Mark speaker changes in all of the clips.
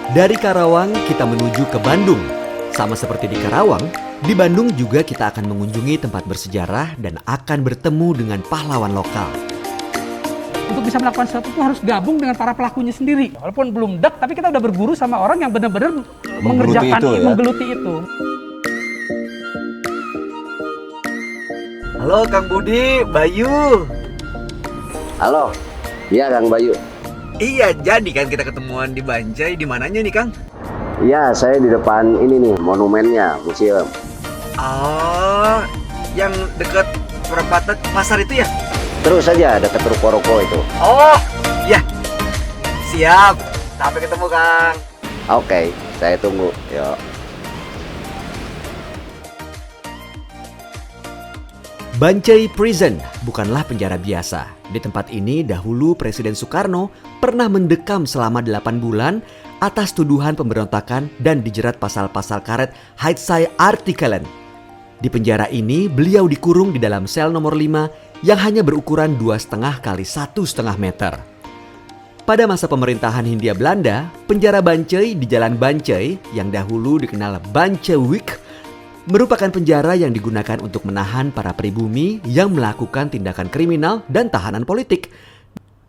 Speaker 1: Dari Karawang kita menuju ke Bandung. Sama seperti di Karawang, di Bandung juga kita akan mengunjungi tempat bersejarah dan akan bertemu dengan pahlawan lokal.
Speaker 2: Untuk bisa melakukan sesuatu itu harus gabung dengan para pelakunya sendiri. Walaupun belum dek, tapi kita udah berguru sama orang yang benar-benar mengerjakan
Speaker 3: itu, ya?
Speaker 2: menggeluti itu.
Speaker 1: Halo Kang Budi, Bayu.
Speaker 3: Halo, iya Kang Bayu.
Speaker 1: Iya, jadi kan kita ketemuan di Banjai, di mananya nih Kang?
Speaker 3: Iya, saya di depan ini nih, monumennya, museum.
Speaker 1: Oh, yang dekat perempatan pasar itu ya?
Speaker 3: Terus saja dekat ruko-ruko itu.
Speaker 1: Oh, ya. Siap. Sampai ketemu Kang.
Speaker 3: Oke, saya tunggu. Yuk.
Speaker 1: Banjai Prison bukanlah penjara biasa. Di tempat ini dahulu Presiden Soekarno pernah mendekam selama 8 bulan atas tuduhan pemberontakan dan dijerat pasal-pasal karet Heidsieartikelen. Di penjara ini beliau dikurung di dalam sel nomor 5 yang hanya berukuran 2,5 kali 1,5 meter. Pada masa pemerintahan Hindia Belanda, penjara Banjai di Jalan Banjai yang dahulu dikenal Banjaiwijk merupakan penjara yang digunakan untuk menahan para pribumi yang melakukan tindakan kriminal dan tahanan politik.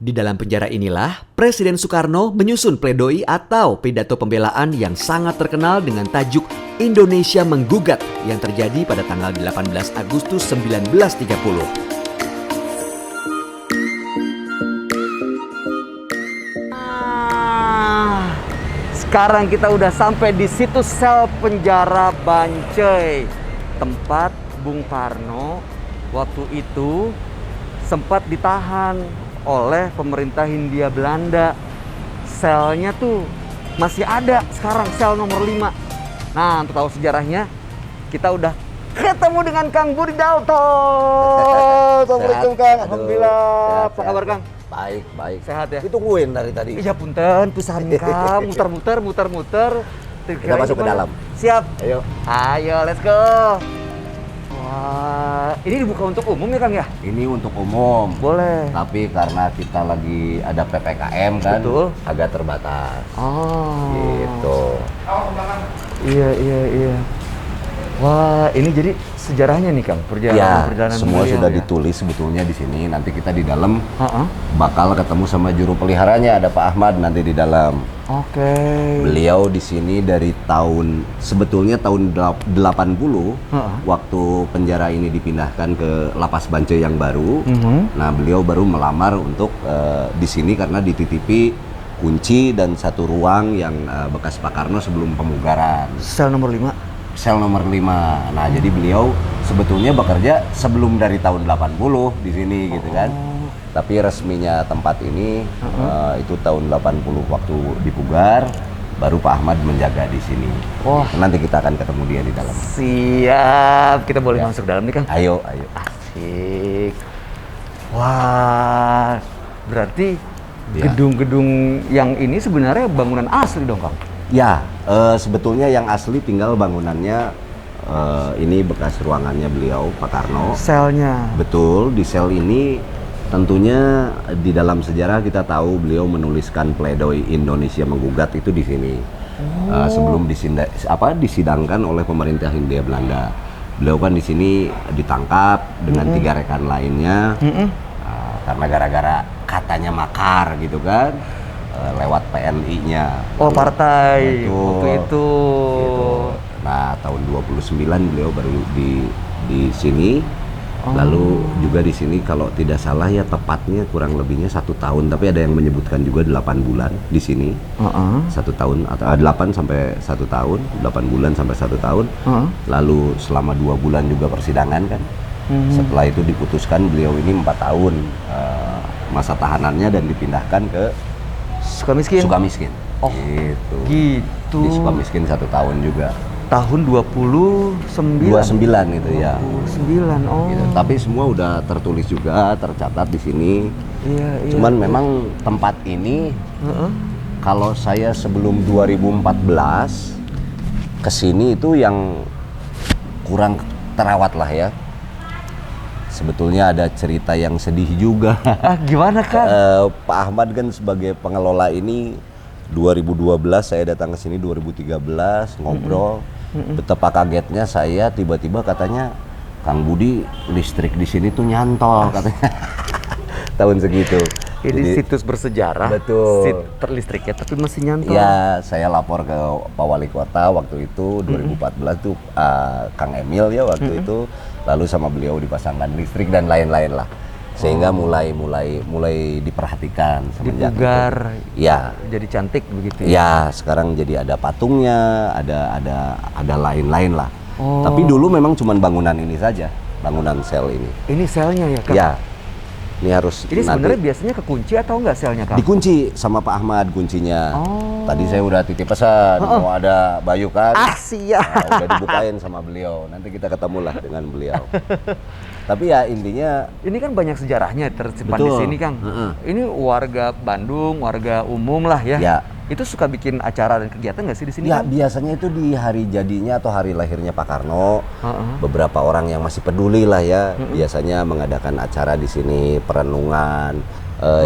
Speaker 1: Di dalam penjara inilah Presiden Soekarno menyusun pledoi atau pidato pembelaan yang sangat terkenal dengan tajuk Indonesia Menggugat yang terjadi pada tanggal 18 Agustus 1930.
Speaker 4: Sekarang kita udah sampai di situs sel penjara Banjai, tempat Bung Karno waktu itu sempat ditahan oleh pemerintah Hindia Belanda. Selnya tuh masih ada sekarang, sel nomor 5. Nah, untuk tahu sejarahnya, kita udah ketemu dengan Kang Budi Dalto. Assalamualaikum Kang. Alhamdulillah. Apa kabar Kang?
Speaker 3: Baik, baik.
Speaker 4: Sehat ya?
Speaker 3: Ditungguin dari tadi.
Speaker 4: Iya punten, pisahan Kang, muter-muter.
Speaker 3: Kita masuk ke dalam.
Speaker 4: Siap.
Speaker 3: Ayo.
Speaker 4: Let's go. Wah, ini dibuka untuk umum ya Kang ya?
Speaker 3: Ini untuk umum.
Speaker 4: Boleh.
Speaker 3: Tapi karena kita lagi ada PPKM kan,
Speaker 4: Betul.
Speaker 3: agak terbatas.
Speaker 4: Oh.
Speaker 3: Gitu.
Speaker 4: Iya. Wah, ini jadi sejarahnya nih Kang,
Speaker 3: Ya,
Speaker 4: perjalanan
Speaker 3: semua
Speaker 4: beliau
Speaker 3: sudah
Speaker 4: ya?
Speaker 3: ditulis sebetulnya di sini. Nanti kita di dalam
Speaker 4: Heeh.
Speaker 3: bakal ketemu sama juru peliharanya, ada Pak Ahmad nanti di dalam.
Speaker 4: Oke.
Speaker 3: Beliau di sini dari sebetulnya tahun 80
Speaker 4: Heeh.
Speaker 3: waktu penjara ini dipindahkan ke Lapas Banjai yang baru.
Speaker 4: Mhm.
Speaker 3: Nah, beliau baru melamar untuk di sini karena dititipi kunci dan satu ruang yang bekas Pak Karno sebelum pemugaran.
Speaker 4: Sel nomor 5.
Speaker 3: Sel nomor 5. Nah, jadi beliau sebetulnya bekerja sebelum dari tahun 80 di sini gitu kan. Tapi resminya tempat ini itu tahun 80 waktu dipugar, baru Pak Ahmad menjaga di sini.
Speaker 4: Wah.
Speaker 3: Nanti kita akan ketemu dia di dalam.
Speaker 4: Siap. Kita boleh
Speaker 3: Ya.
Speaker 4: masuk dalam nih Kang?
Speaker 3: Ayo.
Speaker 4: Asik. Wah, berarti
Speaker 3: Ya.
Speaker 4: gedung-gedung yang ini sebenarnya bangunan asli dong Kang?
Speaker 3: Ya, sebetulnya yang asli tinggal bangunannya ini bekas ruangannya beliau Pak Karno.
Speaker 4: Selnya.
Speaker 3: Betul, di sel ini tentunya di dalam sejarah kita tahu beliau menuliskan pledoi Indonesia Menggugat itu di sini. Sebelum disidangkan oleh pemerintah Hindia Belanda. Beliau kan di sini ditangkap dengan 3 rekan lainnya karena gara-gara katanya makar gitu kan. Lewat PNI-nya.
Speaker 4: Oh, partai
Speaker 3: Betul.
Speaker 4: waktu itu.
Speaker 3: Gitu. Nah, tahun 29 beliau baru di sini. Lalu juga di sini kalau tidak salah ya tepatnya kurang lebihnya 1 tahun, tapi ada yang menyebutkan juga 8 bulan di sini. 1 tahun atau 8 sampai 1 tahun, 8 bulan sampai 1 tahun. Lalu selama 2 bulan juga persidangan kan. Setelah itu diputuskan beliau ini 4 tahun masa tahanannya dan dipindahkan ke
Speaker 4: Sukamiskin?
Speaker 3: Sukamiskin.
Speaker 4: Oh,
Speaker 3: gitu.
Speaker 4: gitu.
Speaker 3: Di Sukamiskin 1 tahun juga.
Speaker 4: Tahun 29.
Speaker 3: 29 itu ya.
Speaker 4: 29. Oh.
Speaker 3: Gitu. Tapi semua udah tertulis juga, tercatat di sini.
Speaker 4: Iya.
Speaker 3: Cuman memang tempat ini kalau saya sebelum 2014 kesini itu yang kurang terawat lah ya. Sebetulnya ada cerita yang sedih juga.
Speaker 4: Gimana Kang?
Speaker 3: Pak Ahmad kan sebagai pengelola ini 2012 saya datang ke sini, 2013 ngobrol. Betapa kagetnya saya tiba-tiba katanya, Kang Budi, listrik di sini tuh nyantol katanya. Tahun segitu.
Speaker 4: Ini
Speaker 3: Jadi,
Speaker 4: situs bersejarah,
Speaker 3: betul.
Speaker 4: listriknya tapi masih nyantol.
Speaker 3: ya saya lapor ke Pak Wali Kota waktu itu 2014 tuh Kang Emil ya waktu itu, lalu sama beliau dipasangkan listrik dan lain-lain lah, sehingga mulai diperhatikan semenjak
Speaker 4: Dipugar,
Speaker 3: itu. Ya,
Speaker 4: jadi cantik begitu
Speaker 3: ya sekarang jadi ada patungnya, ada lain-lain lah.
Speaker 4: Oh.
Speaker 3: Tapi dulu memang cuma bangunan ini saja, bangunan sel ini.
Speaker 4: Ini selnya ya Kang?
Speaker 3: Ya, ini harus
Speaker 4: Ini sebenarnya biasanya kekunci atau enggak selnya Kang?
Speaker 3: dikunci sama Pak Ahmad kuncinya.
Speaker 4: Oh.
Speaker 3: Tadi saya udah titip pesan, mau ada Bayu kan.
Speaker 4: siap.
Speaker 3: Nah, udah dibukain sama beliau. Nanti kita ketemulah dengan beliau. Tapi ya intinya
Speaker 4: Ini kan banyak sejarahnya tersimpan di
Speaker 3: Betul.
Speaker 4: sini Kang.
Speaker 3: Heeh.
Speaker 4: Ini warga Bandung, warga umum lah ya.
Speaker 3: Ya.
Speaker 4: Itu suka bikin acara dan kegiatan nggak sih di sini
Speaker 3: ya
Speaker 4: Kang?
Speaker 3: biasanya itu di hari jadinya atau hari lahirnya Pak Karno.
Speaker 4: Heeh.
Speaker 3: Beberapa orang yang masih peduli lah ya, biasanya mengadakan acara di sini, perenungan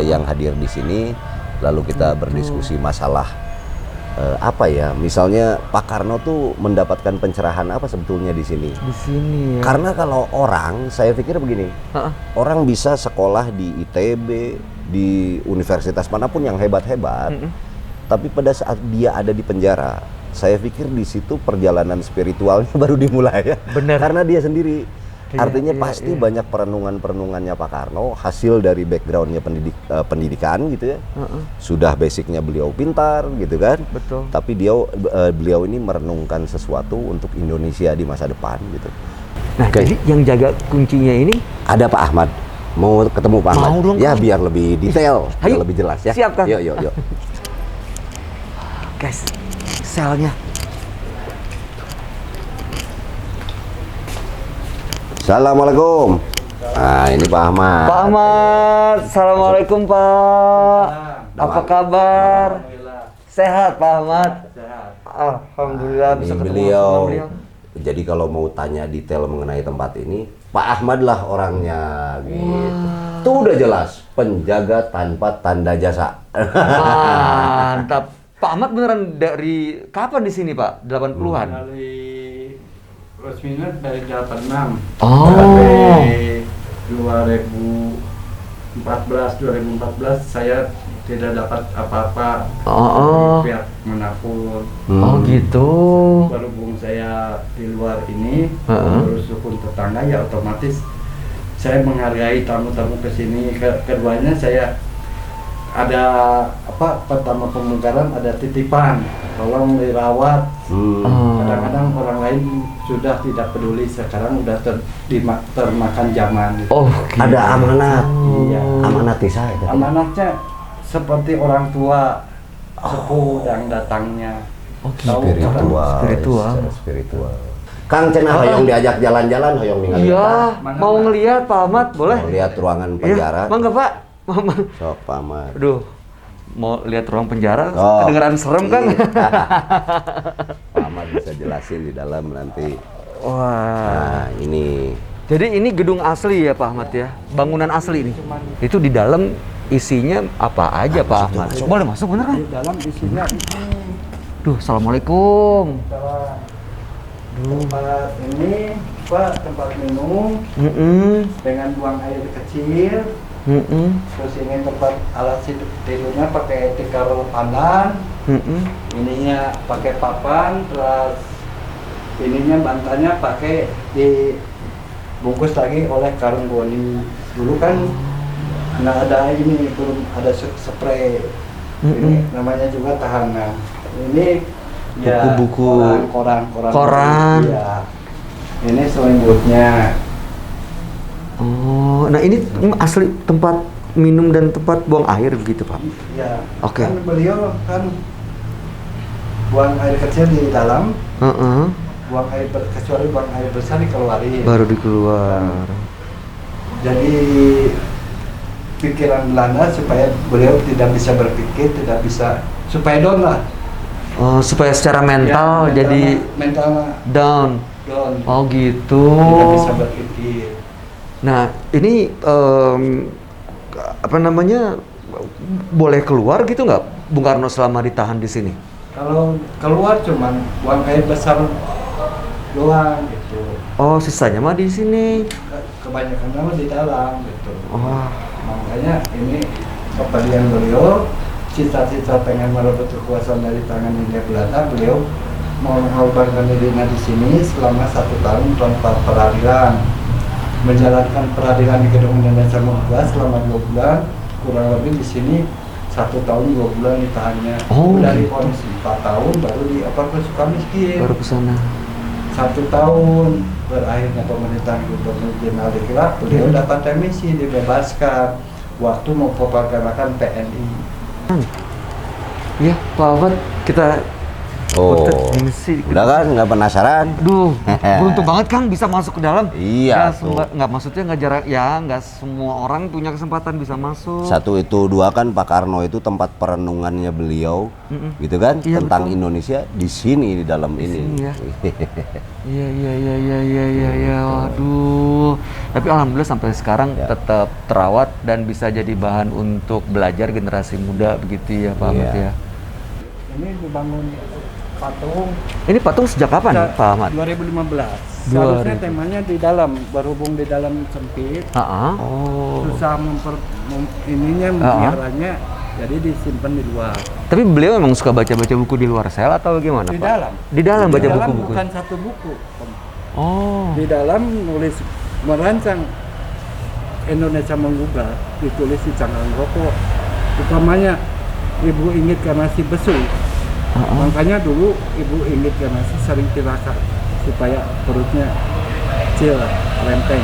Speaker 3: yang hadir di sini. Lalu kita berdiskusi masalah apa ya? Misalnya Pak Karno tuh mendapatkan pencerahan apa sebetulnya di sini?
Speaker 4: Di sini ya.
Speaker 3: Karena kalau orang, saya pikir begini,
Speaker 4: Heeh.
Speaker 3: orang bisa sekolah di ITB, di universitas manapun yang hebat-hebat, tapi pada saat dia ada di penjara, saya pikir di situ perjalanan spiritualnya baru dimulai ya.
Speaker 4: Bener.
Speaker 3: Karena dia sendiri.
Speaker 4: Iya,
Speaker 3: Artinya
Speaker 4: iya,
Speaker 3: pasti
Speaker 4: iya.
Speaker 3: banyak perenungannya Pak Karno, hasil dari backgroundnya pendidikan gitu ya.
Speaker 4: Heeh.
Speaker 3: Sudah basicnya beliau pintar gitu kan.
Speaker 4: Betul.
Speaker 3: Tapi beliau ini merenungkan sesuatu untuk Indonesia di masa depan gitu.
Speaker 4: Nah,
Speaker 3: Oke.
Speaker 4: jadi yang jaga kuncinya ini
Speaker 3: Ada Pak Ahmad. Mau ketemu Pak Ahmad?
Speaker 4: Mau dong,
Speaker 3: Ya
Speaker 4: Kang.
Speaker 3: biar lebih detail,
Speaker 4: Ayo.
Speaker 3: biar lebih jelas ya.
Speaker 4: Siap, Kang.
Speaker 3: Yuk.
Speaker 4: guys, selnya.
Speaker 3: Assalamualaikum. Nah ini Pak Ahmad.
Speaker 4: Pak Ahmad, assalamualaikum Pak. Apa kabar? Sehat Pak Ahmad. Alhamdulillah
Speaker 3: Ini
Speaker 4: bisa ketemu
Speaker 3: beliau.
Speaker 4: sama beliau.
Speaker 3: Jadi kalau mau tanya detail mengenai tempat ini, Pak Ahmad lah orangnya gitu. Itu udah jelas, penjaga tanpa tanda jasa.
Speaker 4: Mantap. Pak Ahmad beneran dari kapan di sini Pak? 80-an?
Speaker 2: Dari resminya dari 86
Speaker 4: Oh.
Speaker 2: sampai 2014 saya tidak dapat apa-apa
Speaker 4: Oh.
Speaker 2: dari pihak manapun.
Speaker 4: Oh gitu.
Speaker 2: Berhubung saya di luar ini
Speaker 4: Heeh.
Speaker 2: mengurus rukun tetangga, ya otomatis saya menghargai tamu-tamu ke sini. Keduanya saya ada pertama pemungkaran, ada titipan, tolong dirawat.
Speaker 4: Oh.
Speaker 2: Kadang-kadang orang lain sudah tidak peduli, sekarang udah termakan zaman gitu.
Speaker 4: Oh, gitu.
Speaker 3: Ada amanat.
Speaker 2: Iya.
Speaker 3: Amanat di saya.
Speaker 2: Amanatnya seperti orang tua sepuh yang datangnya.
Speaker 4: Oh,
Speaker 2: Tahu
Speaker 3: Spiritual.
Speaker 4: Spiritual.
Speaker 3: Kang Cenah hoyong diajak jalan-jalan, hoyong ningali.
Speaker 4: Iya, mau ngelihat Pak Ahmad boleh?
Speaker 3: Mau lihat ruangan
Speaker 4: Iya,
Speaker 3: penjara.
Speaker 4: mangga Pak. Mama.
Speaker 3: Sok Pak Ahmad.
Speaker 4: Aduh, mau lihat ruang penjara,
Speaker 3: Oh.
Speaker 4: kedengeran serem kan?
Speaker 3: Iya. Pak Ahmad bisa jelasin di dalam nanti.
Speaker 4: Wah.
Speaker 3: Nah ini
Speaker 4: Jadi ini gedung asli ya Pak Ahmad ya? Bangunan asli ini? Itu di dalam isinya apa aja Pak Ahmad? Boleh masuk bener kan?
Speaker 2: Di dalam isinya
Speaker 4: Duh, assalamualaikum.
Speaker 2: tempat ini tempat minum dengan buang air kecil. Terus ini tempat alat tidurnya pakai tikar pandan. Ininya pakai papan, terus ininya bantalnya pakai dibungkus lagi oleh karung goni. Dulu kan nggak ada ini, belum ada spray. Ini namanya juga tahanan. Ini ya
Speaker 4: Buku-buku.
Speaker 2: koran. Ya. Ini selimutnya.
Speaker 4: Oh, nah ini asli tempat minum dan tempat buang air begitu Pak?
Speaker 2: Ya.
Speaker 4: Oke.
Speaker 2: Kan beliau kan buang air kecil di dalam. Buang air kecuali buang air besar dikeluarin.
Speaker 4: Baru dikeluar.
Speaker 2: Jadi pikiran Belanda supaya beliau tidak bisa berpikir, tidak bisa supaya down lah.
Speaker 4: Oh, supaya secara mental
Speaker 2: Ya,
Speaker 4: jadi
Speaker 2: mentalnya
Speaker 4: down.
Speaker 2: down.
Speaker 4: Oh gitu.
Speaker 2: Tidak bisa berpikir.
Speaker 4: Nah ini apa namanya boleh keluar gitu nggak Bung Karno selama ditahan di sini?
Speaker 2: Kalau keluar cuman buang air besar doang gitu.
Speaker 4: Oh, sisanya mah di sini.
Speaker 2: Kebanyakan nama di dalam gitu.
Speaker 4: Oh.
Speaker 2: Makanya ini keperdian beliau, cita-cita pengen merebut kekuasaan dari tangan Hindia Belanda, beliau mau mengorbankan dirinya di sini selama 1 tahun tanpa peradilan, menjalankan peradilan di Gedung Indonesia Muda selama 2 bulan, kurang lebih di sini 1 tahun 2 bulan ditahannya.
Speaker 4: Oh.
Speaker 2: Dari vonis 4 tahun baru ke Sukamiskin.
Speaker 4: Baru ke sana.
Speaker 2: 1 tahun berakhirnya pemerintahan Gubernur Jenderal de Klerk, beliau dapat remisi, dibebaskan waktu mempropagandakan PNI.
Speaker 4: Iya, Pak Ahmad, kita
Speaker 3: Oh,
Speaker 4: ini sih.
Speaker 3: udah kan nggak penasaran?
Speaker 4: Duh, beruntung banget Kang bisa masuk ke dalam.
Speaker 3: Iya,
Speaker 4: Nggak maksudnya nggak jarak ya, nggak semua orang punya kesempatan bisa masuk.
Speaker 3: 1 itu 2 kan Pak Karno itu tempat perenungannya beliau, gitu kan?
Speaker 4: Iya,
Speaker 3: tentang
Speaker 4: betul.
Speaker 3: Indonesia di sini di dalam ini.
Speaker 4: sini ya. Iya. Waduh. Tapi alhamdulillah sampai sekarang
Speaker 3: Ya.
Speaker 4: tetap terawat dan bisa jadi bahan untuk belajar generasi muda begitu ya Pak Ahmad
Speaker 3: Iya.
Speaker 4: ya.
Speaker 2: Ini dibangun patung
Speaker 4: Ini patung sejak kapan Pak Ahmad?
Speaker 2: 2015. Seharusnya temanya di dalam, berhubung di dalam sempit,
Speaker 4: Oh.
Speaker 2: susah memiaranya, jadi disimpan di luar.
Speaker 4: Tapi beliau memang suka baca-baca buku di luar sel atau gimana
Speaker 2: Di
Speaker 4: Pak?
Speaker 2: dalam.
Speaker 4: Di dalam baca
Speaker 2: Di dalam
Speaker 4: buku-buku.
Speaker 2: bukan satu buku.
Speaker 4: Oh.
Speaker 2: Di dalam nulis merancang Indonesia Menggugat, ditulis di cangkang rokok. Utamanya Ibu Inggit Ganasih Besu. Makanya dulu Ibu Inggit Ganasih sering tirakat supaya perutnya kecil, lempeng.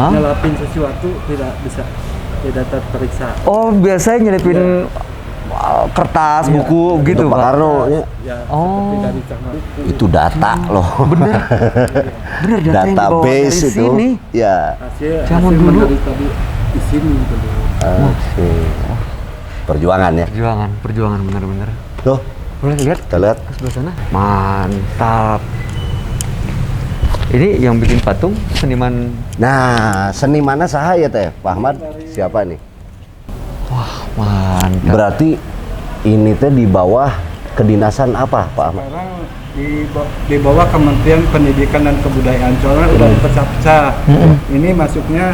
Speaker 2: Nyelapin sesuatu tidak terperiksa.
Speaker 4: Oh, biasanya nyelipin kertas,
Speaker 2: Iya.
Speaker 4: buku gitu
Speaker 3: Untuk Pak
Speaker 4: Pak.
Speaker 3: Karno ya,
Speaker 2: Ya,
Speaker 4: Oh.
Speaker 2: seperti dari cangkang buku.
Speaker 3: itu data loh.
Speaker 4: Bener data yang dibawa dari
Speaker 3: Database itu.
Speaker 4: sini.
Speaker 3: Ya.
Speaker 4: Zaman
Speaker 2: Hasil
Speaker 4: dulu.
Speaker 2: menderita di sini dulu.
Speaker 3: Oke. Perjuangan ya.
Speaker 4: Perjuangan bener-bener.
Speaker 3: Tuh,
Speaker 4: Boleh lihat
Speaker 3: kita lihat.
Speaker 4: ke sebelah sana. Mantap. Ini yang bikin patung seniman.
Speaker 3: Nah, senimannya sahaya teh, Pak Ahmad. Siapa nih?
Speaker 4: Mantap.
Speaker 3: Berarti ini teh di bawah kedinasan apa, Pak Ahmad?
Speaker 2: Sekarang di bawah Kementerian Pendidikan dan Kebudayaan, soalnya udah dipecah-pecah. Ini masuknya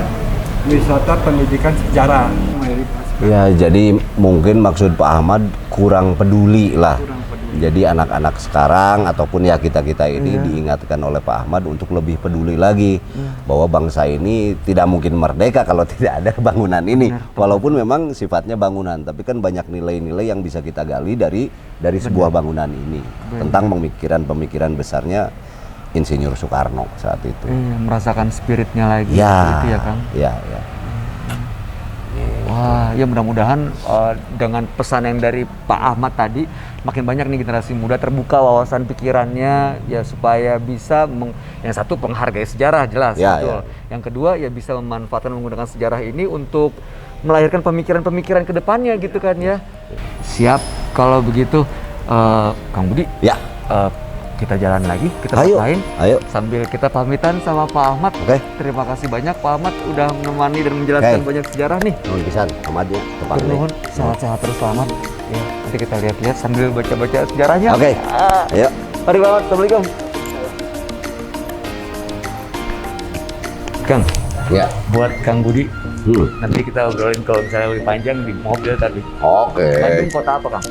Speaker 2: wisata pendidikan sejarah mayoritas.
Speaker 3: Ya, jadi mungkin maksud Pak Ahmad kurang peduli lah.
Speaker 2: Kurang peduli.
Speaker 3: Jadi anak-anak sekarang ataupun ya kita-kita ini diingatkan oleh Pak Ahmad untuk lebih peduli lagi bahwa bangsa ini tidak mungkin merdeka kalau tidak ada bangunan ini. Walaupun memang sifatnya bangunan, tapi kan banyak nilai-nilai yang bisa kita gali dari sebuah bangunan ini tentang pemikiran-pemikiran besarnya Insinyur Soekarno saat itu.
Speaker 4: Merasakan spiritnya lagi
Speaker 3: Ya,
Speaker 4: gitu ya Kang.
Speaker 3: ya.
Speaker 4: Wah, ya mudah-mudahan dengan pesan yang dari Pak Ahmad tadi makin banyak nih generasi muda terbuka wawasan pikirannya ya supaya bisa yang satu menghargai sejarah jelas
Speaker 3: Ya,
Speaker 4: betul. Yang kedua ya bisa memanfaatkan menggunakan sejarah ini untuk melahirkan pemikiran-pemikiran ke depannya gitu kan ya. Siap kalau begitu Kang Budi.
Speaker 3: Ya.
Speaker 4: Kita jalan lagi ke tempat
Speaker 3: Ayo,
Speaker 4: lain
Speaker 3: ayo.
Speaker 4: sambil kita pamitan sama Pak Ahmad.
Speaker 3: Oke.
Speaker 4: Terima kasih banyak Pak Ahmad udah menemani dan menjelaskan
Speaker 3: Oke.
Speaker 4: banyak sejarah nih.
Speaker 3: Nuhun pisan, Ahmadnya tempat ini.
Speaker 4: Nuhun, sehat-sehat terus selamat. Ya, nanti kita lihat-lihat sambil baca-baca sejarahnya.
Speaker 3: Oke. Ayo.
Speaker 4: Mari Pak Ahmad, Assalamualaikum. Kang,
Speaker 3: Ya.
Speaker 4: buat Kang Budi,
Speaker 3: Hmm.
Speaker 4: nanti kita obrolin kalau misalnya lebih panjang di mobil tadi.
Speaker 3: Oke.
Speaker 4: Bandung kota apa Kang?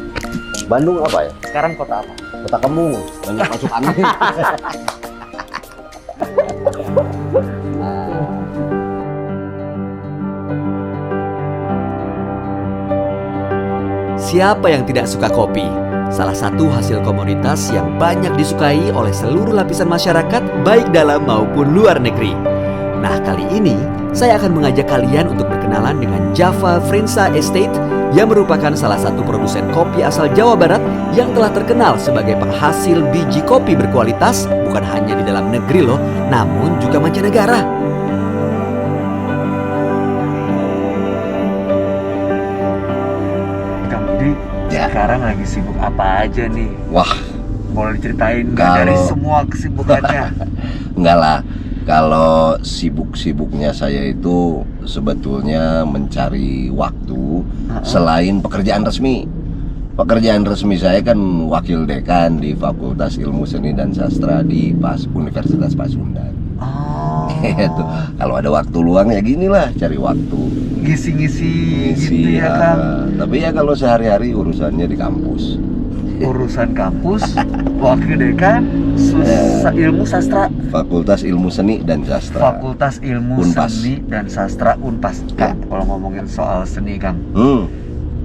Speaker 3: Bandung apa ya?
Speaker 4: Sekarang kota apa?
Speaker 3: Kota Kemung, banyak masuk angin.
Speaker 1: Siapa yang tidak suka kopi? Salah satu hasil komoditas yang banyak disukai oleh seluruh lapisan masyarakat baik dalam maupun luar negeri. Nah, kali ini saya akan mengajak kalian untuk berkenalan dengan Java Frensa Estate yang merupakan salah satu produsen kopi asal Jawa Barat yang telah terkenal sebagai penghasil biji kopi berkualitas bukan hanya di dalam negeri loh, namun juga mancanegara.
Speaker 4: Kang Budi, sekarang lagi sibuk apa aja nih?
Speaker 3: Wah,
Speaker 4: Boleh diceritain
Speaker 3: Kalau-
Speaker 4: dari semua kesibukannya.
Speaker 3: enggak lah. Kalau sibuk-sibuknya saya itu sebetulnya mencari waktu selain pekerjaan resmi. Pekerjaan resmi saya kan wakil dekan di Fakultas Ilmu Seni dan Sastra di Universitas Pasundan.
Speaker 4: Oh.
Speaker 3: Gitu. Kalau ada waktu luang ya ginilah, cari waktu.
Speaker 4: Ngisi-ngisi gitu
Speaker 3: Ngisi,
Speaker 4: ya Kang.
Speaker 3: Tapi ya kalau sehari-hari urusannya di kampus.
Speaker 4: Urusan kampus, wakil dekan, ilmu sastra.
Speaker 3: Fakultas Ilmu Seni dan Sastra.
Speaker 4: Fakultas Ilmu
Speaker 3: Unpas.
Speaker 4: Seni dan Sastra Unpas.
Speaker 3: Ya.
Speaker 4: Kang, kalau ngomongin soal seni Kang,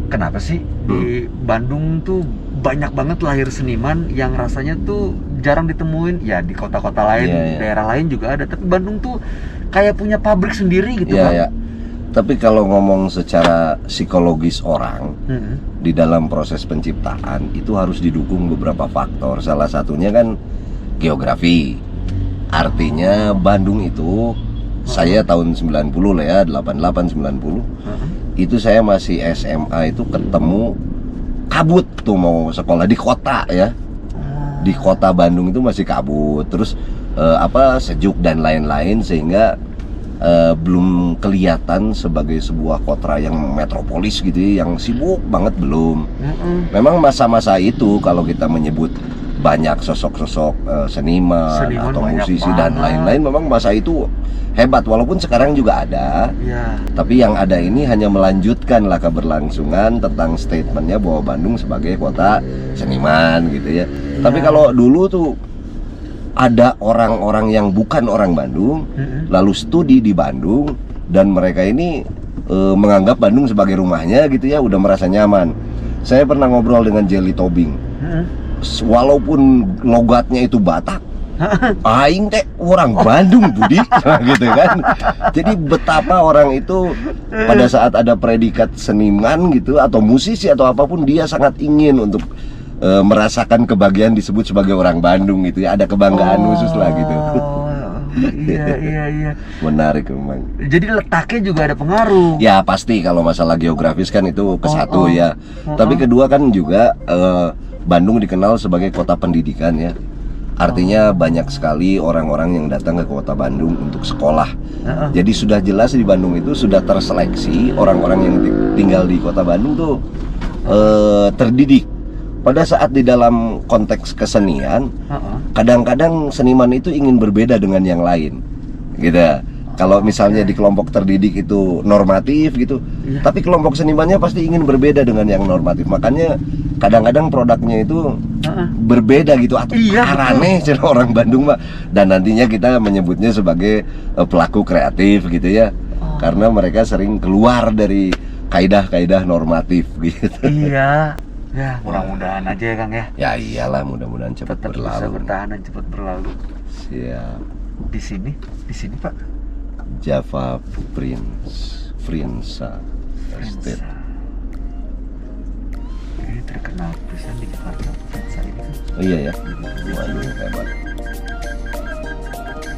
Speaker 4: kenapa sih di Bandung tuh banyak banget lahir seniman yang rasanya tuh jarang ditemuin? Ya di kota-kota lain,
Speaker 3: Iya.
Speaker 4: daerah lain juga ada, tapi Bandung tuh kayak punya pabrik sendiri gitu
Speaker 3: Iya,
Speaker 4: Kang.
Speaker 3: ya. Tapi kalau ngomong secara psikologis orang di dalam proses penciptaan itu harus didukung beberapa faktor. Salah satunya kan geografi. Artinya Bandung itu saya tahun 90 lah ya, 88 90. Itu saya masih SMA itu ketemu kabut tuh mau sekolah di kota ya. Di kota Bandung itu masih kabut. Terus sejuk dan lain-lain sehingga belum kelihatan sebagai sebuah kota yang metropolis gitu ya, yang sibuk banget belum. Memang masa-masa itu kalau kita menyebut banyak sosok-sosok seniman atau
Speaker 4: banyak
Speaker 3: musisi
Speaker 4: banget.
Speaker 3: dan lain-lain, memang masa itu hebat, walaupun sekarang juga ada.
Speaker 4: Ya.
Speaker 3: Tapi yang ada ini hanya melanjutkan lah keberlangsungan tentang statementnya bahwa Bandung sebagai kota seniman gitu ya. Tapi kalau dulu tuh ada orang-orang yang bukan orang Bandung lalu studi di Bandung dan mereka ini menganggap Bandung sebagai rumahnya gitu ya, udah merasa nyaman. Saya pernah ngobrol dengan Jelly Tobing. Walaupun logatnya itu Batak, aing teh orang Bandung Budi gitu kan. Jadi betapa orang itu pada saat ada predikat seniman gitu atau musisi atau apapun, dia sangat ingin untuk merasakan kebahagiaan disebut sebagai orang Bandung gitu ya, ada kebanggaan khusus lah gitu.
Speaker 4: Iya.
Speaker 3: Menarik memang.
Speaker 4: Jadi letaknya juga ada pengaruh.
Speaker 3: Ya pasti kalau masalah geografis kan itu ke satu ya. Tapi kedua kan juga Bandung dikenal sebagai kota pendidikan ya. Artinya banyak sekali orang-orang yang datang ke kota Bandung untuk sekolah. Jadi sudah jelas di Bandung itu sudah terseleksi orang-orang yang tinggal di kota Bandung tuh terdidik. Pada saat di dalam konteks kesenian, kadang-kadang seniman itu ingin berbeda dengan yang lain, gitu. Kalau misalnya di kelompok terdidik itu normatif gitu, tapi kelompok senimannya pasti ingin berbeda dengan yang normatif. Makanya kadang-kadang produknya itu berbeda gitu atau aneh cara orang Bandung mah. Dan nantinya kita menyebutnya sebagai pelaku kreatif gitu ya, karena mereka sering keluar dari kaidah-kaidah normatif gitu.
Speaker 4: Iya. Ya, mudah-mudahan aja ya Kang ya.
Speaker 3: Ya iyalah, mudah-mudahan cepat
Speaker 4: Tetap
Speaker 3: berlalu.
Speaker 4: bisa bertahan dan cepat berlalu.
Speaker 3: Siap.
Speaker 4: Di sini Pak.
Speaker 3: Java Frinsa Estate.
Speaker 4: Ini terkenal pisan di Jakarta Frinsa ini kan.
Speaker 3: Oh iya ya. Waduh, hebat.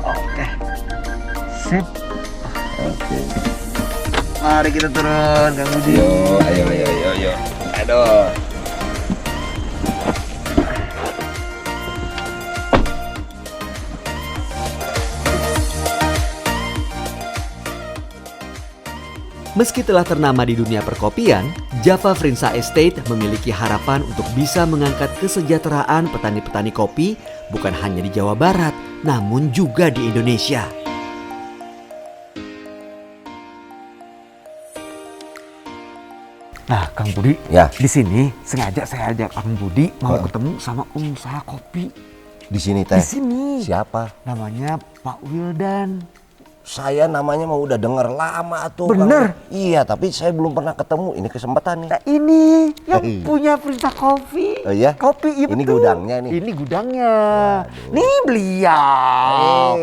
Speaker 4: Oke. Sip.
Speaker 3: Oke.
Speaker 4: Mari kita turun Kang Budi.
Speaker 3: Yo, ayo. Aduh.
Speaker 1: Meski telah ternama di dunia perkopian, Java Frinsa Estate memiliki harapan untuk bisa mengangkat kesejahteraan petani-petani kopi bukan hanya di Jawa Barat, namun juga di Indonesia.
Speaker 4: Nah, Kang Budi,
Speaker 3: Ya.
Speaker 4: di sini sengaja saya ajak Kang Budi mau ketemu sama pengusaha kopi.
Speaker 3: Di sini teh.
Speaker 4: Di sini.
Speaker 3: Siapa?
Speaker 4: Namanya Pak Wildan.
Speaker 3: Saya namanya mau udah denger lama tuh.
Speaker 4: Bener?
Speaker 3: Bang. Iya, tapi saya belum pernah ketemu. Ini kesempatan nih.
Speaker 4: Nah, ini yang punya Frinsa Coffee.
Speaker 3: Oh iya?
Speaker 4: Kopi, iya
Speaker 3: Ini
Speaker 4: betul.
Speaker 3: gudangnya nih.
Speaker 4: Ini gudangnya. Nih beliau.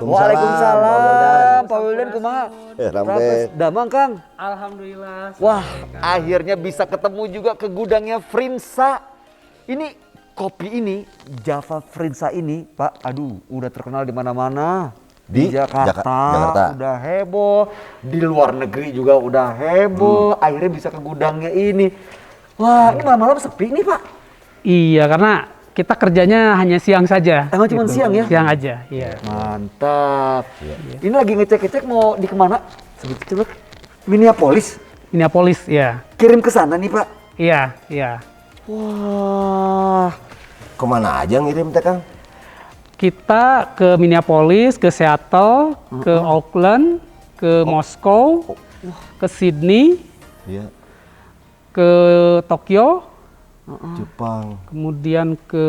Speaker 4: Waalaikumsalam. Pak Wildan kumaha?
Speaker 3: Rambe.
Speaker 4: Damang Kang.
Speaker 5: Alhamdulillah.
Speaker 4: Wah, akhirnya bisa ketemu juga ke gudangnya Frinsa. Ini kopi ini, Java Frinsa ini, Pak, aduh, udah terkenal di mana-mana. Di Jakarta,
Speaker 3: Jakarta
Speaker 4: udah heboh, di luar negeri juga udah heboh. Akhirnya bisa ke gudangnya ini. Wah, ini malam-malam sepi nih, Pak.
Speaker 5: Iya, karena kita kerjanya hanya siang saja.
Speaker 4: Emang cuma siang ya?
Speaker 5: Siang aja, iya.
Speaker 4: Mantap. Ini lagi ngecek-ngecek mau di kemana? Sebentar coba. Minneapolis.
Speaker 5: Minneapolis, ya.
Speaker 4: Kirim ke sana nih Pak.
Speaker 5: Iya, iya.
Speaker 4: Wah.
Speaker 6: Kemana aja ngirim teh Kang?
Speaker 5: Kita ke Minneapolis, ke Seattle, ke Auckland, ke Moskow, ke Sydney,
Speaker 6: Iya.
Speaker 5: ke Tokyo,
Speaker 6: Jepang,
Speaker 5: kemudian ke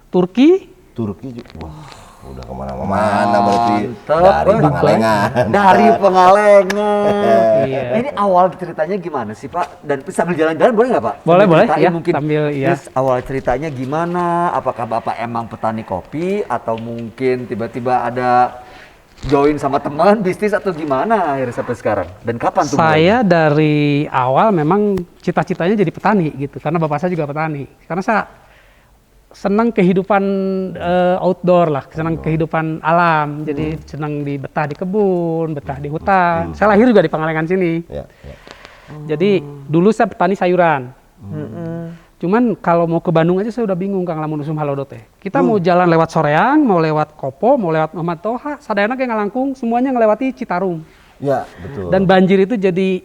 Speaker 5: Turki.
Speaker 6: Turki juga. Wah, udah kemana-mana berarti
Speaker 4: Mantap.
Speaker 6: dari Pangalengan.
Speaker 4: Dari Pengalengan.
Speaker 5: Iya.
Speaker 4: Ini awal ceritanya gimana sih Pak? Dan sambil jalan-jalan boleh nggak Pak?
Speaker 5: Boleh,
Speaker 4: Sambil
Speaker 5: boleh,
Speaker 4: ceritain
Speaker 5: ya,
Speaker 4: mungkin.
Speaker 5: sambil, ya.
Speaker 4: Terus awal ceritanya gimana? Apakah Bapak emang petani kopi atau mungkin tiba-tiba ada join sama teman bisnis atau gimana akhirnya sampai sekarang? Dan kapan tuh?
Speaker 5: Saya dari awal memang cita-citanya jadi petani gitu, karena bapak saya juga petani. Karena saya senang kehidupan outdoor lah, senang kehidupan alam. Jadi senang betah di kebun, betah di hutan. Saya lahir juga di Pangalengan sini.
Speaker 6: Ya, ya.
Speaker 5: Jadi dulu saya petani sayuran. Cuman kalau mau ke Bandung aja saya udah bingung Kang lamun usum halodot teh. Kita mau jalan lewat Soreang, mau lewat Kopo, mau lewat Muhammad Toha, sadayana kayak ngalangkung, semuanya ngelewati Citarum.
Speaker 6: Ya, betul.
Speaker 5: Dan banjir itu jadi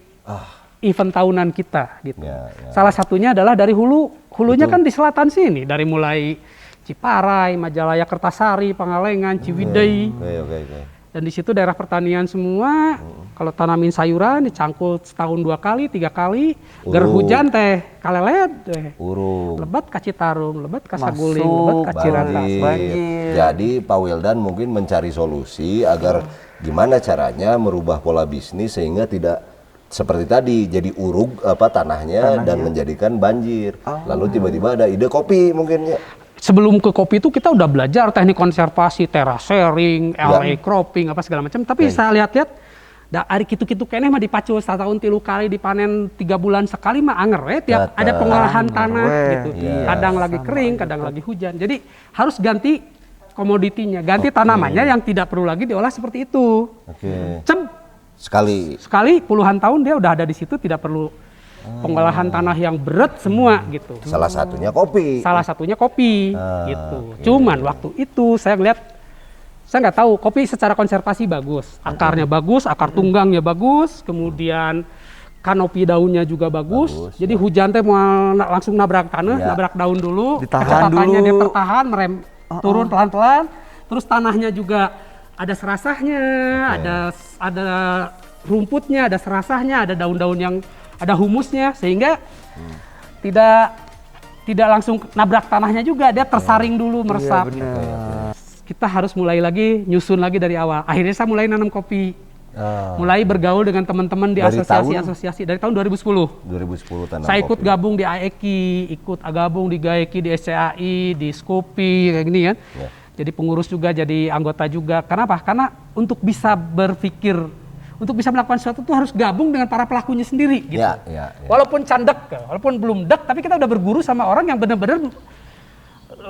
Speaker 5: event tahunan kita gitu.
Speaker 6: Ya, ya.
Speaker 5: Salah satunya adalah dari hulu. Hulunya kan di selatan sini, dari mulai Ciparai, Majalaya, Kertasari, Pangalengan, Ciwidey.
Speaker 6: Oke.
Speaker 5: Dan di situ daerah pertanian semua. Kalau tanamin sayuran dicangkul setahun 2 kali, 3 kali. Ger
Speaker 6: Uruk.
Speaker 5: hujan teh kalelet teh.
Speaker 6: Urung.
Speaker 5: Lebat ka Citarum, lebat ka Saguling,
Speaker 4: Masuk,
Speaker 5: lebat ka Cirata.
Speaker 4: banjir.
Speaker 6: Jadi Pak Wildan mungkin mencari solusi agar gimana caranya merubah pola bisnis sehingga tidak seperti tadi jadi uruk tanahnya dan menjadikan banjir. Lalu tiba-tiba ada ide kopi mungkin ya.
Speaker 5: Sebelum ke kopi itu kita udah belajar teknik konservasi, terasering, LA cropping, apa segala macam. Tapi saya lihat-lihat, ari kitu-kitu keneh mah dipacu setahun 3 kali dipanen 3 bulan sekali mah anger we tiap ada pengolahan tanah gitu.
Speaker 6: Iya.
Speaker 5: Kadang lagi kering, kadang lagi hujan. Jadi harus ganti komoditinya, ganti tanamannya yang tidak perlu lagi diolah seperti itu.
Speaker 6: Oke.
Speaker 5: Sekali puluhan tahun dia udah ada di situ, tidak perlu pengolahan tanah yang berat semua gitu.
Speaker 6: Salah satunya kopi.
Speaker 5: Salah satunya kopi gitu. Cuman waktu itu saya ngeliat, saya nggak tahu kopi secara konservasi bagus, akarnya bagus, akar tunggangnya bagus, kemudian kanopi daunnya juga bagus. Jadi hujan teh mau langsung nabrak tanah, nabrak daun dulu,
Speaker 4: Ditahan
Speaker 5: kecepatannya
Speaker 4: dulu.
Speaker 5: dia tertahan, turun pelan-pelan. Terus tanahnya juga ada serasahnya, ada rumputnya, ada serasahnya, ada daun-daun yang ada humusnya, sehingga tidak langsung nabrak tanahnya juga, dia tersaring dulu meresap. Kita harus mulai lagi nyusun lagi dari awal. Akhirnya saya mulai nanam kopi, mulai bergaul dengan teman-teman di
Speaker 6: Dari
Speaker 5: asosiasi dari tahun 2010.
Speaker 6: 2010 tanam
Speaker 5: Saya ikut
Speaker 6: kopi.
Speaker 5: gabung di AEKI, ikut gabung di GAEKI, di SCAI, di Skopi kayak gini kan. Jadi pengurus juga, jadi anggota juga. Kenapa? Karena untuk bisa berpikir, untuk bisa melakukan sesuatu itu harus gabung dengan para pelakunya sendiri gitu.
Speaker 6: Ya.
Speaker 5: Walaupun candek, walaupun belum dek, tapi kita udah berguru sama orang yang benar-benar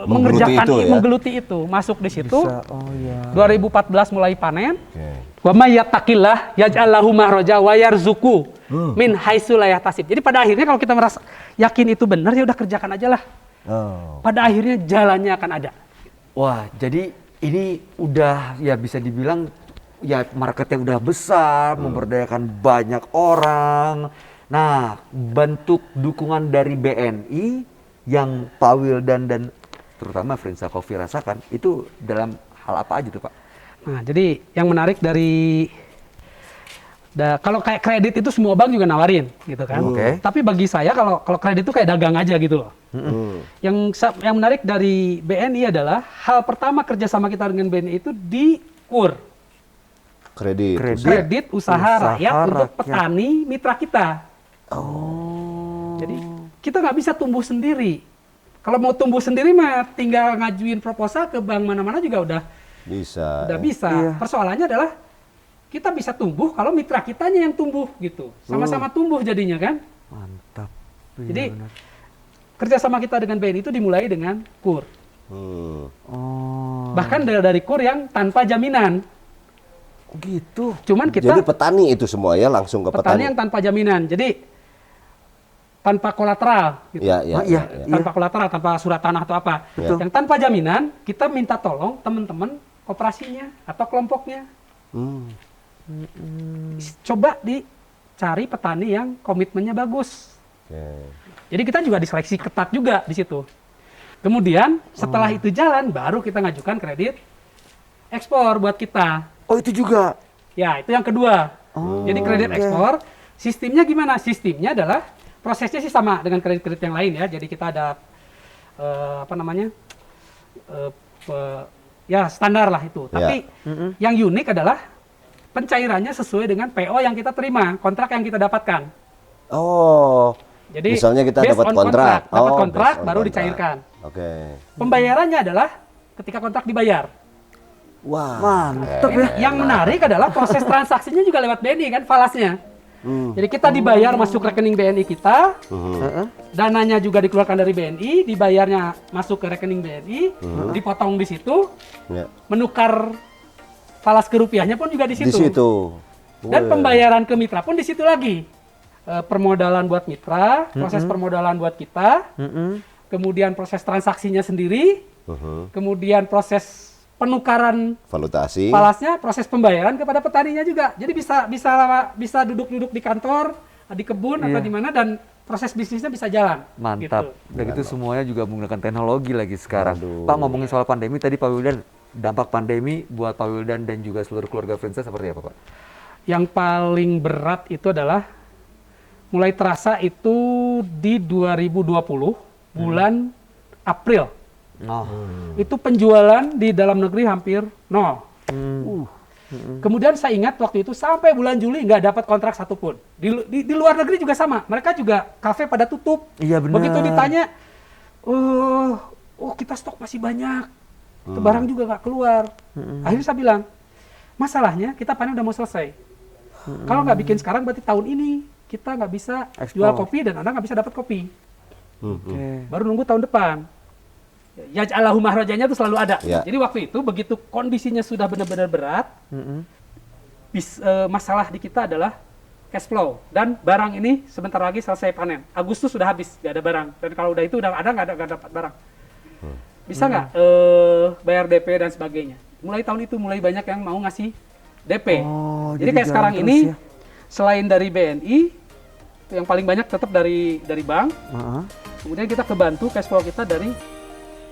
Speaker 5: mengerjakan
Speaker 6: itu ya?
Speaker 5: menggeluti itu. Masuk di situ. 2014 mulai panen.
Speaker 6: Oke.
Speaker 5: Wa may yattaqillah yaj'al lahu makhraja wa yarzuqhu min haitsu la yahtasib. Jadi pada akhirnya kalau kita merasa yakin itu benar, ya udah kerjakan aja lah. Pada akhirnya jalannya akan ada.
Speaker 4: Wah, jadi ini udah ya bisa dibilang ya marketnya udah besar, memberdayakan banyak orang. Nah, bentuk dukungan dari BNI yang Pak Wildan dan terutama Frinsa Coffee rasakan itu dalam hal apa aja tuh Pak?
Speaker 5: Nah, jadi yang menarik dari kalau kayak kredit itu semua bank juga nawarin gitu kan.
Speaker 4: Oke.
Speaker 5: Tapi bagi saya kalau kredit itu kayak dagang aja gitu loh. Yang menarik dari BNI adalah hal pertama kerjasama kita dengan BNI itu di KUR. Kredit usaha rakyat untuk petani mitra kita. Jadi kita nggak bisa tumbuh sendiri. Kalau mau tumbuh sendiri mah tinggal ngajuin proposal ke bank mana-mana juga udah
Speaker 6: Bisa.
Speaker 5: bisa. Persoalannya adalah kita bisa tumbuh kalau mitra kitanya yang tumbuh gitu. Sama-sama tumbuh jadinya kan.
Speaker 4: Mantap.
Speaker 5: Jadi kerjasama kita dengan BNI itu dimulai dengan KUR. Bahkan dari KUR yang tanpa jaminan.
Speaker 4: Gitu.
Speaker 5: Cuman kita
Speaker 6: Jadi petani itu semua ya langsung ke
Speaker 5: petani
Speaker 6: petani.
Speaker 5: yang tanpa jaminan. Jadi tanpa kolateral gitu.
Speaker 6: Ya, ya,
Speaker 4: Oh, iya.
Speaker 6: ya, ya.
Speaker 5: Tanpa kolateral, tanpa surat tanah atau apa.
Speaker 6: Betul.
Speaker 5: Yang tanpa jaminan, kita minta tolong teman-teman koperasinya atau kelompoknya. Coba dicari petani yang komitmennya bagus.
Speaker 6: Oke.
Speaker 5: Jadi kita juga diseleksi ketat juga di situ. Kemudian setelah itu jalan, baru kita ngajukan kredit ekspor buat kita.
Speaker 4: Oh, itu juga.
Speaker 5: Ya, itu yang kedua. Jadi kredit ekspor, sistemnya gimana? Sistemnya adalah prosesnya sih sama dengan kredit-kredit yang lain ya. Jadi kita ada ya standar lah itu.
Speaker 6: Ya.
Speaker 5: Tapi yang unik adalah pencairannya sesuai dengan PO yang kita terima, kontrak yang kita dapatkan.
Speaker 6: Oh.
Speaker 5: Jadi
Speaker 6: Misalnya kita
Speaker 5: based
Speaker 6: dapat
Speaker 5: on
Speaker 6: kontrak.
Speaker 5: dapat
Speaker 6: Oh,
Speaker 5: kontrak
Speaker 6: based on
Speaker 5: baru
Speaker 6: kontrak.
Speaker 5: dicairkan.
Speaker 6: Oke.
Speaker 5: Pembayarannya adalah ketika kontrak dibayar.
Speaker 6: Wah.
Speaker 4: Mantep ya.
Speaker 5: Yang menarik adalah proses transaksinya juga lewat BNI kan, falasnya. Jadi kita dibayar masuk rekening BNI kita, dananya juga dikeluarkan dari BNI, dibayarnya masuk ke rekening BNI, dipotong di situ,
Speaker 6: Ya.
Speaker 5: menukar falas ke rupiahnya pun juga di
Speaker 6: Di
Speaker 5: situ.
Speaker 6: situ.
Speaker 5: Dan pembayaran ke mitra pun di situ lagi. Permodalan buat mitra, proses permodalan buat kita, kemudian proses transaksinya sendiri, kemudian proses penukaran
Speaker 6: Valutasi.
Speaker 5: falasnya, proses pembayaran kepada petaninya juga. Jadi bisa duduk-duduk di kantor, di kebun atau di mana dan proses bisnisnya bisa jalan.
Speaker 4: Mantap.
Speaker 5: Gitu.
Speaker 4: Dan itu semuanya juga menggunakan teknologi lagi sekarang. Pak, ngomongin soal pandemi tadi Pak Wildan, dampak pandemi buat Pak Wildan dan juga seluruh keluarga Friensa seperti apa, Pak?
Speaker 5: Yang paling berat itu adalah mulai terasa itu di 2020 bulan April. Itu penjualan di dalam negeri hampir nol. Kemudian saya ingat waktu itu sampai bulan Juli nggak dapat kontrak satupun. Di luar negeri juga sama. Mereka juga kafe pada tutup.
Speaker 4: Iya, benar.
Speaker 5: Begitu ditanya, kita stok masih banyak. Itu barang juga nggak keluar. Akhirnya saya bilang, masalahnya kita panen udah mau selesai. Kalau nggak bikin sekarang berarti tahun ini kita nggak bisa jual kopi dan Anda nggak bisa dapat kopi. Baru nunggu tahun depan. Ya Allahumma rajanya itu selalu ada.
Speaker 6: Ya.
Speaker 5: Jadi waktu itu begitu kondisinya sudah benar-benar berat, masalah di kita adalah cash flow dan barang ini sebentar lagi selesai panen. Agustus sudah habis, nggak ada barang. Dan kalau udah itu udah ada nggak dapat barang. Bisa nggak bayar DP dan sebagainya. Mulai tahun itu mulai banyak yang mau ngasih DP. Jadi kayak
Speaker 4: jalan
Speaker 5: sekarang
Speaker 4: terus
Speaker 5: ini
Speaker 4: ya.
Speaker 5: selain dari BNI yang paling banyak tetap dari bank. Kemudian kita kebantu cash flow kita dari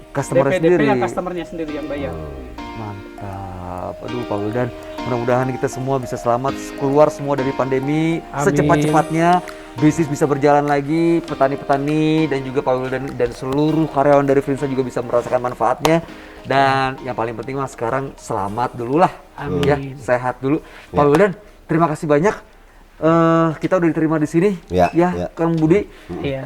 Speaker 4: Customer
Speaker 5: DP
Speaker 4: sendiri.
Speaker 5: yang customernya sendiri yang bayar.
Speaker 4: Mantap. Aduh Pak Wildan, mudah-mudahan kita semua bisa selamat keluar semua dari pandemi
Speaker 5: Amin.
Speaker 4: secepat-cepatnya. Bisnis bisa berjalan lagi, petani-petani dan juga Pak Wildan dan seluruh karyawan dari Friensa juga bisa merasakan manfaatnya. Dan yang paling penting mas sekarang selamat dulu lah.
Speaker 5: Amin.
Speaker 4: Ya, sehat dulu. Pak Wildan, terima kasih banyak. Kita udah diterima di sini,
Speaker 6: Ya,
Speaker 4: ya,
Speaker 6: ya.
Speaker 4: Kang Budi.
Speaker 5: Iya.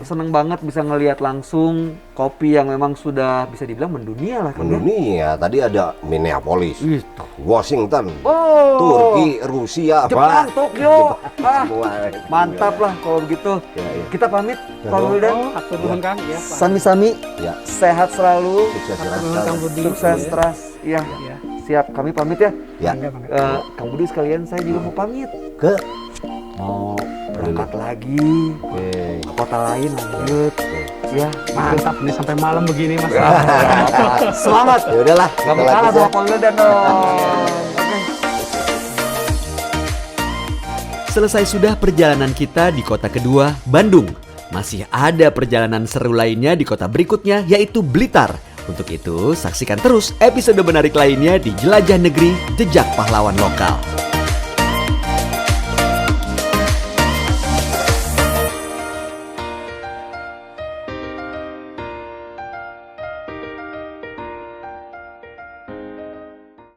Speaker 4: Seneng banget bisa ngelihat langsung kopi yang memang sudah bisa dibilang mendunia lah, Kang. ya.
Speaker 6: Mendunia. Tadi ada Minneapolis,
Speaker 4: Itu.
Speaker 6: Washington,
Speaker 4: Oh,
Speaker 6: Turki, Rusia,
Speaker 4: Jepang,
Speaker 6: apa?
Speaker 4: Tokyo. Ah,
Speaker 6: Semua.
Speaker 4: mantap lah kalau begitu.
Speaker 6: Ya, ya.
Speaker 4: Kita pamit,
Speaker 6: Ya,
Speaker 4: Pak
Speaker 6: dong.
Speaker 4: Wildan.
Speaker 5: Atur nuhun Kang, ya. Pak.
Speaker 4: Sami-sami,
Speaker 6: Ya.
Speaker 4: sehat selalu,
Speaker 6: Sukses
Speaker 5: Atur
Speaker 6: terus.
Speaker 5: nuhun Kang Budi.
Speaker 4: sukses terus. Iya,
Speaker 5: Ya.
Speaker 4: siap. Kami pamit ya.
Speaker 6: Ya.
Speaker 4: Kang Budi sekalian, saya juga mau pamit.
Speaker 6: Ke.
Speaker 4: Mau berangkat lagi
Speaker 6: Oke.
Speaker 4: ke kota lain lanjut. Ya,
Speaker 5: Mantap nih sampai malam begini Mas.
Speaker 4: semangat.
Speaker 6: Ya udahlah.
Speaker 4: Gak mau
Speaker 6: kita
Speaker 4: kalah
Speaker 6: lanjut
Speaker 4: sama
Speaker 6: ya.
Speaker 4: Pak Wildan dong. Oke.
Speaker 1: Selesai sudah perjalanan kita di kota kedua, Bandung. Masih ada perjalanan seru lainnya di kota berikutnya, yaitu Blitar. Untuk itu, saksikan terus episode menarik lainnya di Jelajah Negeri Jejak Pahlawan Lokal.